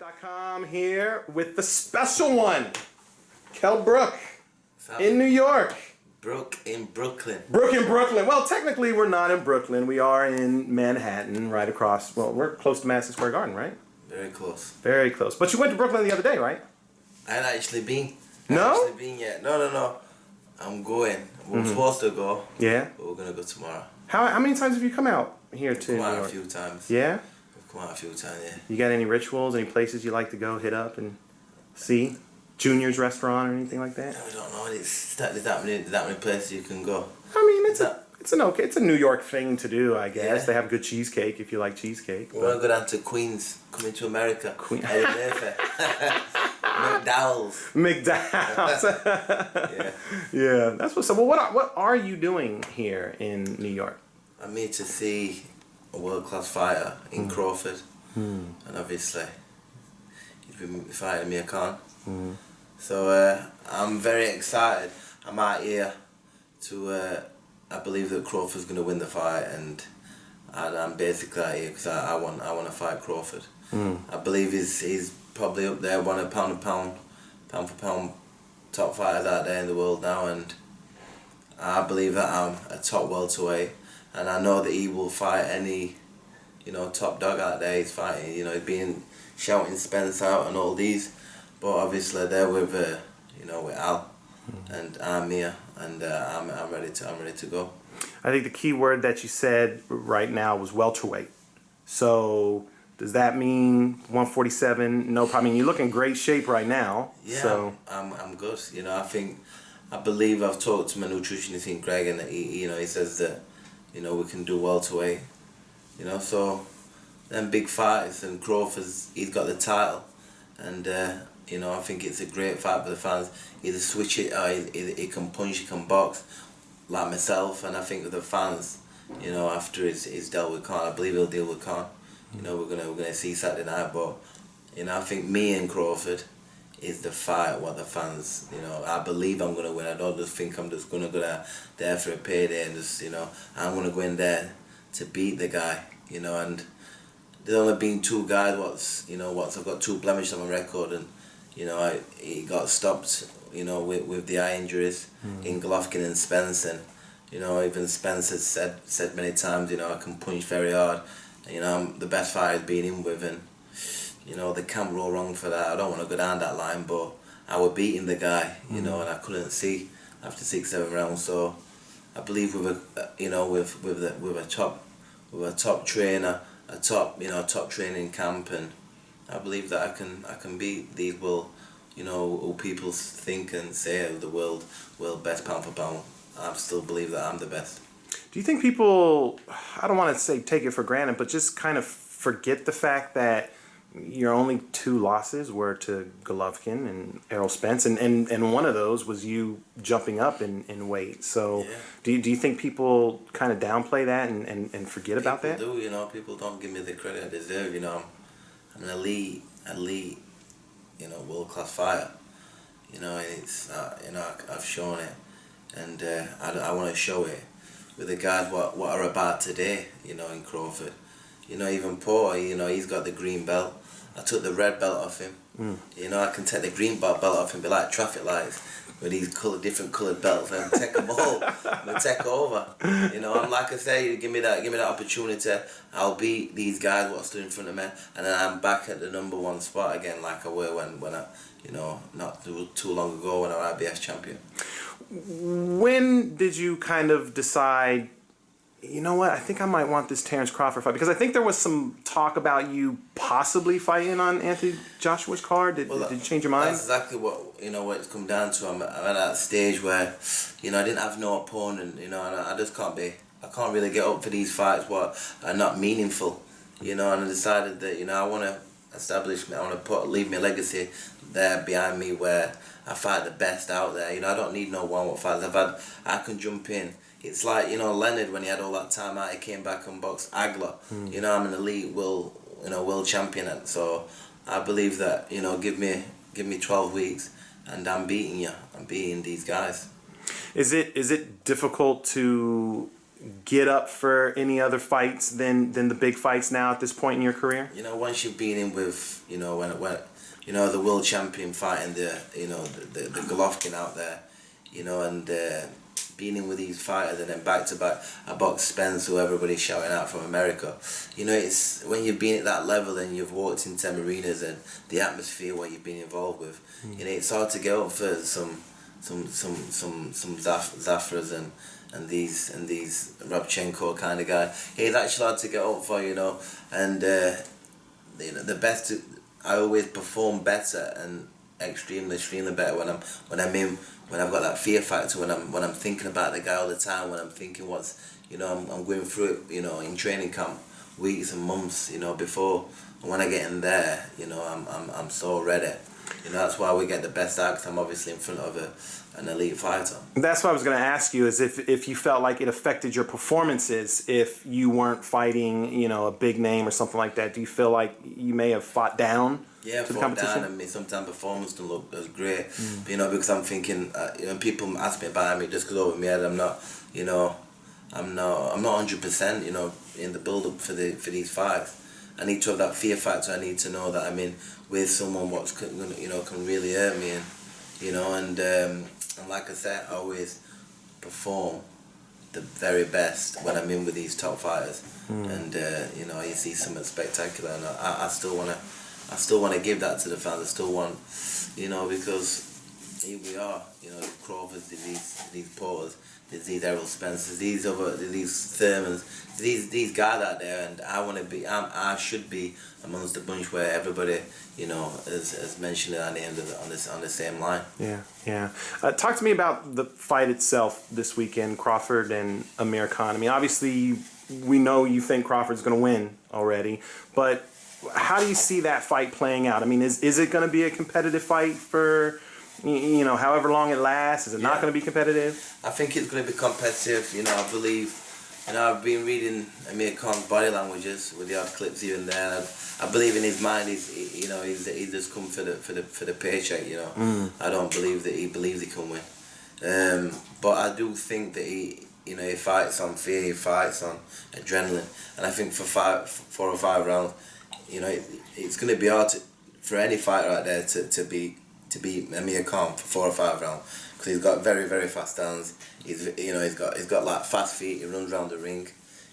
FightHype.com here with the special one, Kell Brook in New York. Brook in Brooklyn. Brook in Brooklyn. Well, technically we're not in Brooklyn. We are in Manhattan, right across, well, we're close to Madison Square Garden, right? Very close. Very close. But you went to Brooklyn the other day, right? I ain't actually been. No? Yet. No. I'm going. We're supposed to go. Yeah? But we're going to go tomorrow. How many times have you come out here to New Come out York? a few times. Yeah? We've come out a few times, yeah. You got any rituals, any places you like to go hit up and see? Junior's restaurant or anything like that? I don't know. There's that many places you can go. I mean, it's a New York thing to do, I guess. Yeah. They have good cheesecake if you like cheesecake. We want to go down to Queens, coming to America. Queen. McDowell's. Yeah. Yeah, that's what's up. Well, what are you doing here in New York? I'm here to see a world-class fighter in Crawford. And obviously, he's been fighting Amir Khan. So I'm very excited. I'm out here to, I believe that Crawford's going to win the fight, and I'm basically out here because I want to fight Crawford. I believe he's probably up there, one of pound for pound top fighters out there in the world now, and I believe that I'm a top welterweight, and I know that he will fight any, top dog out there. He's fighting, he's being shouting Spence out and all these, but obviously they're with, with Al and Amir, and I'm ready to go. I think the key word that you said right now was welterweight. So does that mean 147? No problem. I mean, you look in great shape right now. Yeah, so I'm good. I believe I've talked to my nutritionist in Greg, and he says that, we can do welterweight. So them big fights, and Crawford's, he's got the title, and I think it's a great fight for the fans. Either switch it, or he can punch, he can box, like myself, and I think with the fans, after he's dealt with Khan, I believe he'll deal with Khan. We're gonna see Saturday night, but I think me and Crawford is the fight. What the fans, I believe I'm gonna win. I don't just think I'm just gonna go there for a payday and just, I'm gonna go in there to beat the guy, and there's only been two guys. I've got 2 blemishes on my record, and he got stopped, with the eye injuries in Golovkin and Spence, and even Spence has said many times, I can punch very hard. I'm the best fighter he's been in with, and they can't roll wrong for that. I don't want to go down that line, but I was beating the guy, and I couldn't see after 6-7 rounds. So I believe with a top trainer, a top training camp, and I believe that I can beat these who people think and say are the world best pound for pound. I still believe that I'm the best. do you think people, I don't want to say take it for granted, but just kind of forget the fact that your only 2 losses were to Golovkin and Errol Spence, and one of those was you jumping up in weight. So do you think people kind of downplay that and forget about that? People do, people don't give me the credit I deserve. I'm an elite, world-class fighter. And it's, I've shown it, and I want to show it with the guys what are about today, in Crawford. Even Paul, he's got the green belt. I took the red belt off him. I can take the green belt off him, be like traffic lights with these different coloured belts, and take them all. I'm gonna take over. I'm like I say, give me that opportunity. I'll beat these guys what stood in front of me, and then I'm back at the #1 spot again, like I were when I, not too long ago when I was IBF champion. When did you kind of decide, I think I might want this Terence Crawford fight? Because I think there was some talk about you possibly fighting on Anthony Joshua's card. Did you change your mind? That's exactly what it's come down to. I'm at that stage where, I didn't have no opponent, and I just can't really get up for these fights what are not meaningful, and I decided that, I want to establish, I want to leave my legacy there behind me where I fight the best out there. I don't need no one-on-one fights. I can jump in. It's like, Leonard, when he had all that time out, he came back and boxed Agler. I'm an elite world champion, and so I believe that, give me 12 weeks and I'm beating you. I'm beating these guys. Is it difficult to get up for any other fights than the big fights now at this point in your career? You know, once you've been in with, you know, when you know, the world champion fighting the Golovkin out there, you know, and being in with these fighters and then back to back, I boxed Spence, who everybody's shouting out from America. You know, it's when you've been at that level and you've walked in 10 arenas and the atmosphere what you've been involved with, you know, it's hard to get up for some Zafras and these Rabchenko kind of guy. He's actually hard to get up for, you know, and you know, the best. I always perform better and extremely better when I've got that fear factor, when I'm thinking about the guy all the time, when I'm thinking I'm going through it, you know, in training camp, weeks and months, you know, before, and when I get in there, you know, I'm so ready. You know, that's why we get the best out, because I'm obviously in front of an elite fighter. That's what I was going to ask you, is if you felt like it affected your performances if you weren't fighting, you know, a big name or something like that. Do you feel like you may have fought down to the competition? Down, and sometimes performance don't look as great. But, you know, because I'm thinking, you know, people ask me about me just because over my head, I'm not 100%, you know, in the build-up for these fights. I need to have that fear factor. I need to know that I'm in with someone can really hurt me, and you know, and like I said, I always perform the very best when I'm in with these top fighters, and you know, you see something spectacular, and I still wanna give that to the fans. I still want, you know, because here we are, you know, the Crawfords, these Porters, these Errol Spencers, these Thurmans, these guys out there, and I should be amongst the bunch where everybody, you know, is mentioned at the end of on the same line. Yeah. Talk to me about the fight itself this weekend, Crawford and Amir Khan. I mean, obviously, we know you think Crawford's going to win already, but how do you see that fight playing out? I mean, is it going to be a competitive fight for, you know, however long it lasts? Is it not going to be competitive? I think it's going to be competitive. You know, I believe. You know, I've been reading Amir Khan's body languages with the odd clips here and there. And I believe in his mind, he's just come for the paycheck. You know, I don't believe that he believes he can win. But I do think that he fights on fear, he fights on adrenaline, and I think for 4 or 5 rounds, you know, it's going to be hard for any fighter out there to beat Amir Khan for 4 or 5 rounds, because he's got very fast hands. He's got like fast feet. He runs around the ring,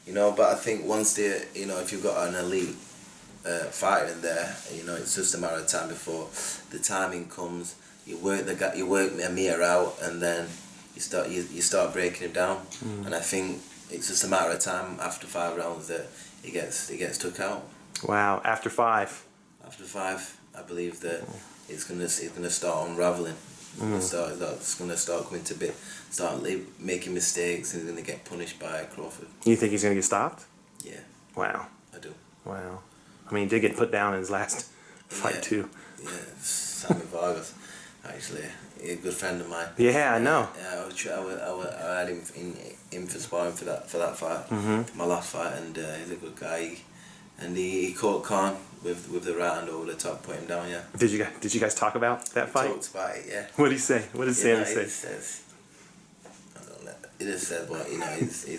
you know. But I think once if you've got an elite fighter in there, you know, it's just a matter of time before the timing comes. You work Amir out, and then you start breaking him down. And I think it's just a matter of time after 5 rounds that he gets took out. Wow! After 5. After 5, I believe that it's gonna start unraveling. It's going to start coming to bit, start making mistakes, and he's going to get punished by Crawford. You think he's going to get stopped? Yeah. Wow. I do. Wow. I mean, he did get put down in his last fight too. Yeah, Sammy Vargas, actually, a good friend of mine. Yeah, I know. I had him in for sparring for that fight, my last fight, and he's a good guy. And he caught Khan with the right hand over the top, put him down. Yeah. Did you guys talk about that fight? Talked about it, yeah. What did he say? What did Sammy say? He just said, well, you know, he's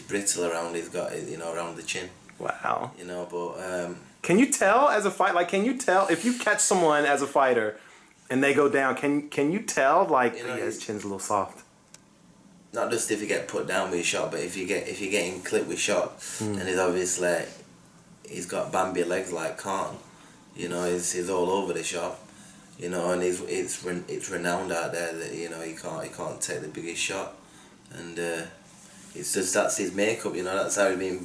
brittle around. He's got, you know, around the chin. Wow. You know, but can you tell as a fight? Like, can you tell if you catch someone as a fighter and they go down? Can you tell, like, you know, his chin's a little soft? Not just if you get put down with a shot, but if you're getting clipped with shot, and he's got Bambi legs like Khan, you know, he's all over the shop, you know, and it's renowned out there that, you know, he can't take the biggest shot, and it's just, that's his makeup, you know, that's how he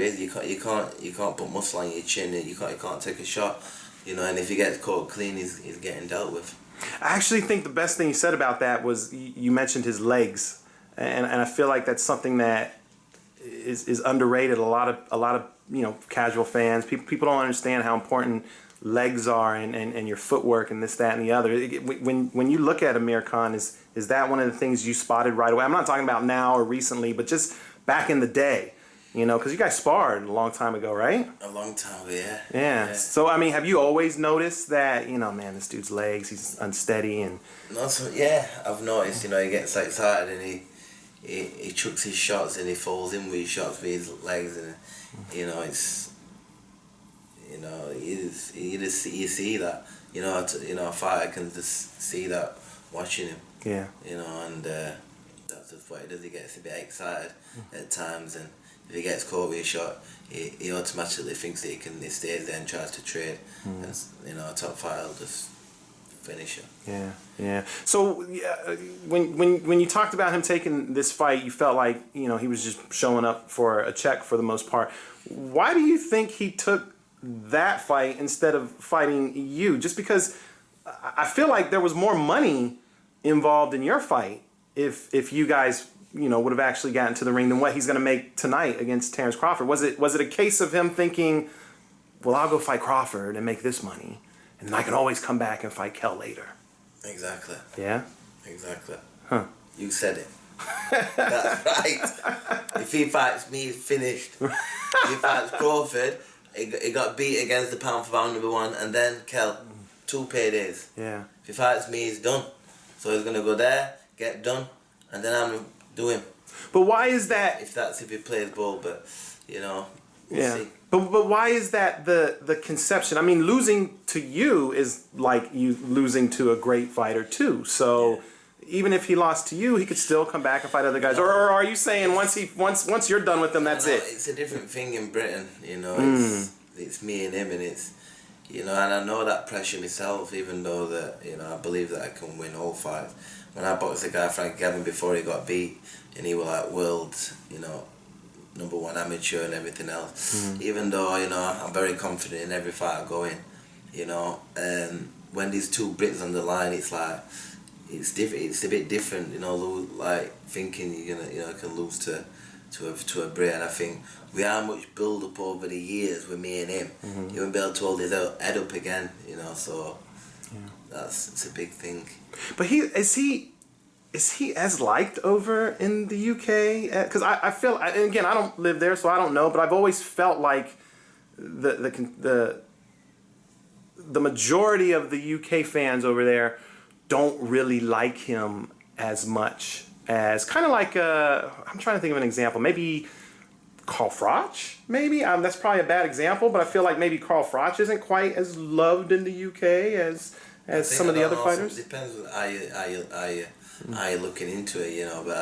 is. You can't put muscle on your chin, you can't take a shot, you know, and if he gets caught clean, he's getting dealt with. I actually think the best thing you said about that was you mentioned his legs, and I feel like that's something that is underrated. A lot of you know, casual fans, people don't understand how important legs are and your footwork and this, that, and the other. When you look at Amir Khan, is that one of the things you spotted right away? I'm not talking about now or recently, but just back in the day. You know, because you guys sparred a long time ago, right? A long time ago, yeah. Yeah. So, I mean, have you always noticed that, you know, man, this dude's legs, he's unsteady and... No, so, yeah, I've noticed, you know, he gets excited and he chucks his shots and he falls in with his shots with his legs, and it's you see that a fighter can just see that watching him. Yeah. And that's just what he does. He gets a bit excited at times, and if he gets caught with a shot, he automatically thinks that he stays there and tries to trade. And a top fighter will just finish him. Yeah. So when you talked about him taking this fight, you felt like he was just showing up for a check for the most part. Why do you think he took that fight instead of fighting you? Just because I feel like there was more money involved in your fight if you guys would have actually gotten to the ring than what he's going to make tonight against Terence Crawford. Was it a case of him thinking, well, I'll go fight Crawford and make this money, and I can always come back and fight Kell later? Exactly. Yeah? Exactly. Huh. You said it. That's right. If he fights me, he's finished. If he fights Crawford, he got beat against the pound for pound #1, and then Kell, 2 paydays. Yeah. If he fights me, he's done. So he's gonna go there, get done, and then I'm gonna do him. But why is that? If he plays ball, but we'll see. But why is that the conception? I mean, losing to you is like you losing to a great fighter too. So even if he lost to you, he could still come back and fight other guys. Or are you saying once you're done with him, that's it? It's a different thing in Britain. It's me and him, and it's and I know that pressure myself. Even though that I believe that I can win all fights. When I boxed the guy Frank Gavin before he got beat, and he was like world, #1 amateur and everything else. Even though I'm very confident in every fight I go in, when these 2 Brits on the line, it's like it's different. It's a bit different, like thinking you're gonna can lose to a Brit. And I think we are much build up over the years with me and him. He won't be able to hold his head up again, so it's a big thing. But is he as liked over in the UK? Because I feel, and again, I don't live there, so I don't know. But I've always felt like the majority of the UK fans over there don't really like him as much as kind of like I'm trying to think of an example. Maybe Carl Froch. Maybe that's probably a bad example, but I feel like maybe Carl Froch isn't quite as loved in the UK as some of the other fighters. It depends on how you're looking into it, but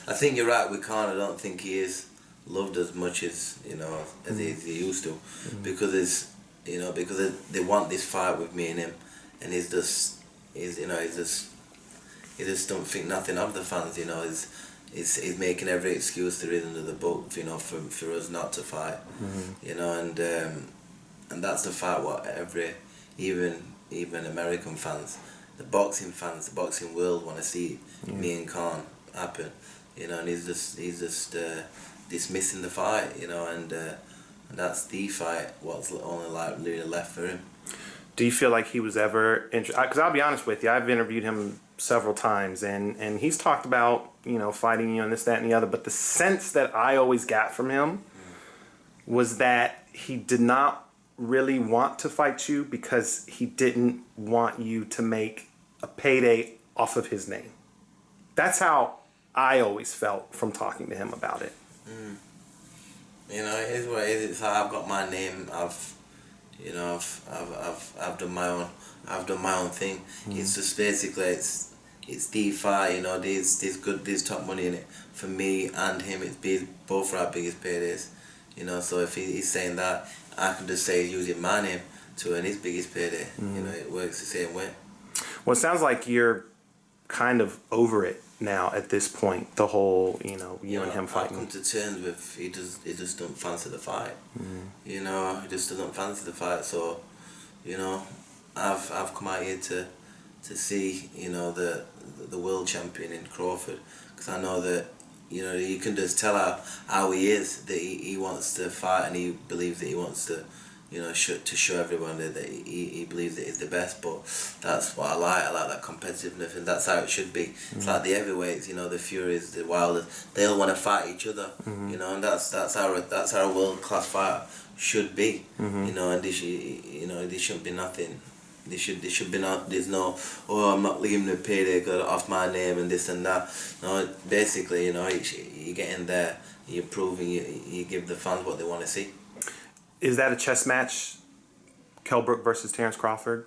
I think you're right with Khan. I don't think he is loved as much as as he used to, because they want this fight with me and him, and he just don't think nothing of the fans. He's making every excuse there is under the book, for us not to fight, and that's the fight what even American fans, the boxing fans, the boxing world want to see me and Khan happen, and he's just dismissing the fight, and that's the fight what's only like really left for him. Do you feel like he was ever interested? Because I'll be honest with you, I've interviewed him several times, and he's talked about fighting you and this, that, and the other. But the sense that I always got from him was that he did not really want to fight you because he didn't want you to make a payday off of his name. That's how I always felt from talking to him about it. It is what it is. It's how I've got my name. I've done my own thing. It's just basically it's the fight. There's top money in it for me and him. It's both our biggest paydays. So if he's saying that, I can just say he's using my name to earn his biggest payday. It works the same way. Well, it sounds like you're kind of over it now at this point. The whole, you and him fighting. I've come to terms with he just don't fancy the fight. He just doesn't fancy the fight. So, I've come out here to see the world champion in Crawford, because I know that you can just tell how he is, that he wants to fight, and he believes that he wants to to show everyone that he believes that he's the best. But that's what I like that competitiveness, and that's how it should be. It's like the heavyweights, the Furies, the Wilders, they all want to fight each other, and that's how a world class fighter should be, and this shouldn't be nothing There should be not. There's no. Oh, I'm not leaving the payday off my name and this and that. No, basically, you know, you get in there, you're proving you give the fans what they want to see. Is that a chess match? Kell Brook versus Terence Crawford?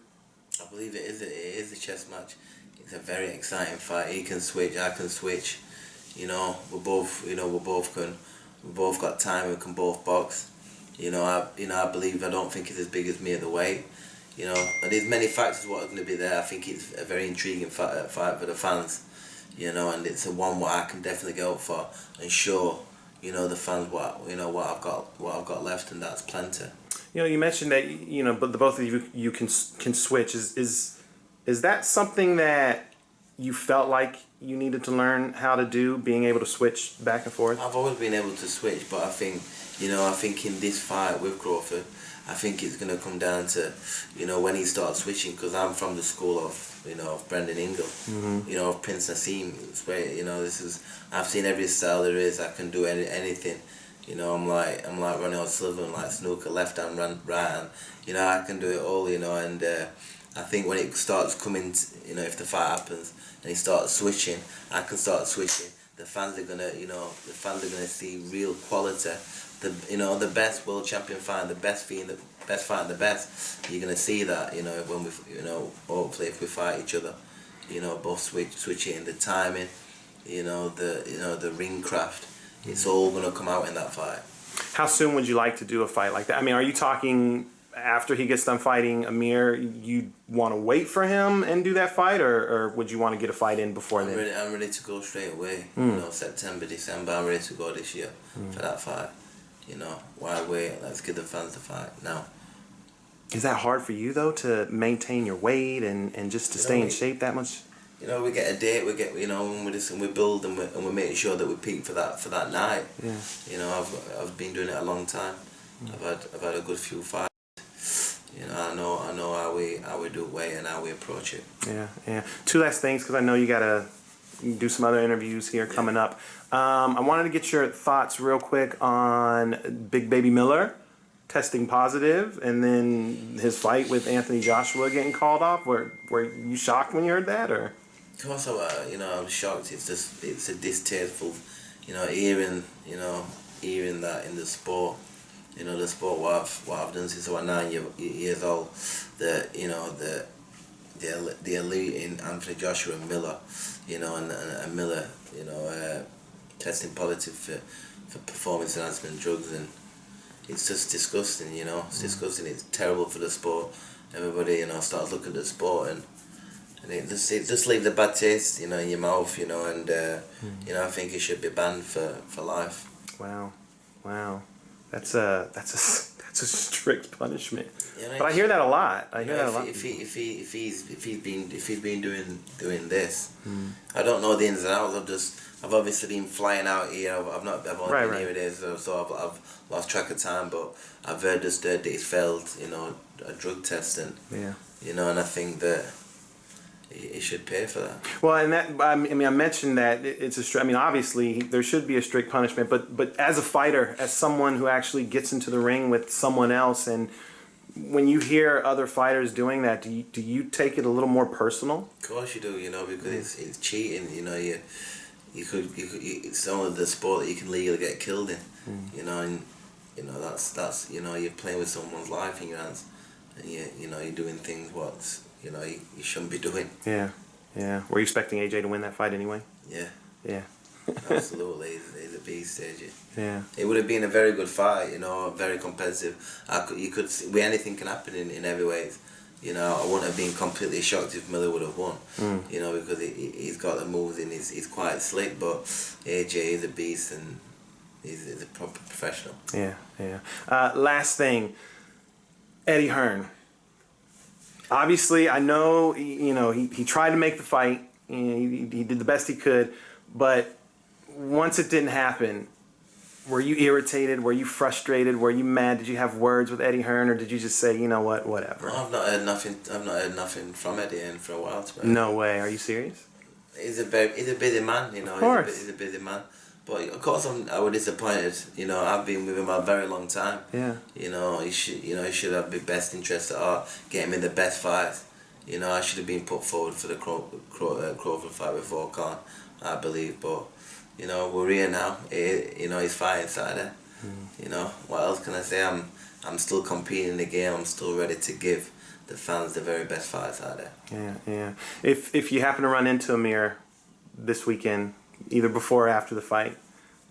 I believe it is. It is a chess match. It's a very exciting fight. He can switch. I can switch. You know, we both got time. We can both box. You know, I believe. I don't think it's as big as me at the weight. You know, and there's many factors what are going to be there. I think it's a very intriguing fight for the fans. You know, and it's a one what I can definitely go for and show. You know, the fans what I've got left, and that's plenty. You know, you mentioned that but the both of you can switch. Is that something that you felt like you needed to learn how to do, being able to switch back and forth? I've always been able to switch, but I think in this fight with Crawford, I think it's going to come down to, when he starts switching, because I'm from the school of Brendan Ingle, of Prince Nassim. It's where, I've seen every style there is. I can do anything. I'm like Ronnie O'Sullivan, like snooker, left hand, right hand. I can do it all. And I think when it starts coming, if the fight happens and he starts switching, I can start switching. The fans are gonna, see real quality. The best world champion fight, the best fighting the best. You're gonna see that, when we, hopefully if we fight each other, both switching, the timing, the ring craft. It's all gonna come out in that fight. How soon would you like to do a fight like that? I mean, are you talking after he gets done fighting Amir? You want to wait for him and do that fight, or would you want to get a fight in before then? I'm ready to go straight away. September, December. I'm ready to go this year for that fight. Why wait? Let's give the fans the fight now. Is that hard for you though, to maintain your weight and just to stay in shape that much? We get a date. We get and we build and we're making sure that we peak for that night. Yeah. I've been doing it a long time. I've had a good few fights. I know how we do weight and how we approach it. Yeah. Two last things, because I know you gotta do some other interviews here coming up. I wanted to get your thoughts real quick on Big Baby Miller testing positive, and then his fight with Anthony Joshua getting called off. Were you shocked when you heard that, or? Of course, I was shocked. It's a distasteful, hearing that in the sport. The sport what I've done since I was 9 years old. The elite in Anthony Joshua and Miller, and Miller, testing positive for performance enhancement drugs, and it's just disgusting. It's disgusting. It's terrible for the sport. Everybody, starts looking at the sport and it just leaves a bad taste, in your mouth, and I think it should be banned for life. Wow. That's a strict punishment. But I hear that a lot. If he's been doing this, I don't know the ins and outs. I've obviously been flying out here. I've only been here it is, so I've lost track of time. But I've heard that he's failed, a drug test, and and I think that he should pay for that. Well, and that, I mentioned that it's obviously there should be a strict punishment, but as a fighter, as someone who actually gets into the ring with someone else, and when you hear other fighters doing that, do you take it a little more personal? Of course you do, because it's cheating. You could it's only the sport that you can legally get killed in. And that's you're playing with someone's life in your hands, and you're doing things you shouldn't be doing. Yeah. Were you expecting AJ to win that fight anyway? Yeah. Absolutely, he's a beast, AJ. Yeah. It would have been a very good fight, very competitive. Anything can happen in heavyweights. I wouldn't have been completely shocked if Miller would have won. Because he's got the moves and he's quite slick, but AJ is a beast and he's a proper professional. Yeah. Last thing, Eddie Hearn. Obviously, I know, he tried to make the fight. He did the best he could. But once it didn't happen, were you irritated? Were you frustrated? Were you mad? Did you have words with Eddie Hearn, or did you just say, whatever? No, I've not heard nothing from Eddie Hearn for a while. No way. Are you serious? He's a busy man, Of course. He's a busy man. But of course, I was disappointed. You know, I've been with him a very long time. Yeah. You know, he should have the best interest at heart, get him in the best fights. You know, I should have been put forward for the Crawford fight before Khan, I believe. But you know, we're here now. You know, he's fighting inside there. You know, what else can I say? I'm still competing in the game. I'm still ready to give the fans the very best fights out there. Yeah. If you happen to run into Amir this weekend, either before or after the fight,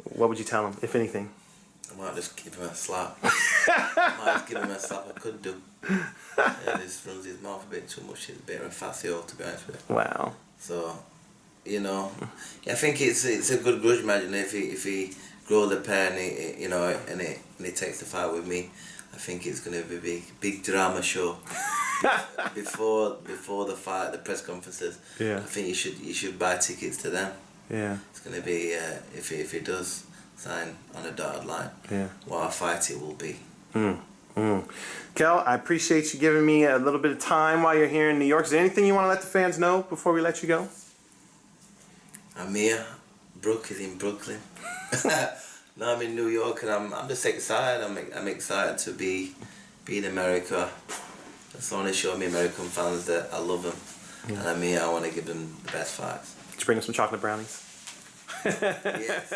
what would you tell him, if anything? I might just give him a slap. I might just give him a slap. I could do. Yeah, this runs his mouth a bit too much. He's a bit of a facile, to be honest with you. Wow. So, you know, I think it's a good grudge match. And if he grows the pair and he takes the fight with me, I think it's gonna be a big drama show. before the fight, the press conferences. Yeah. I think you should buy tickets to them. Yeah. It's gonna be if he does sign on a dotted line. Yeah. What a fight it will be. Kell, I appreciate you giving me a little bit of time while you're here in New York. Is there anything you want to let the fans know before we let you go? Amir Brook is in Brooklyn. No, I'm in New York, and I'm just excited. I'm excited to be in America. That's only show me American fans that I love them, and I want to give them the best fights. Did you bring us some chocolate brownies? Yes.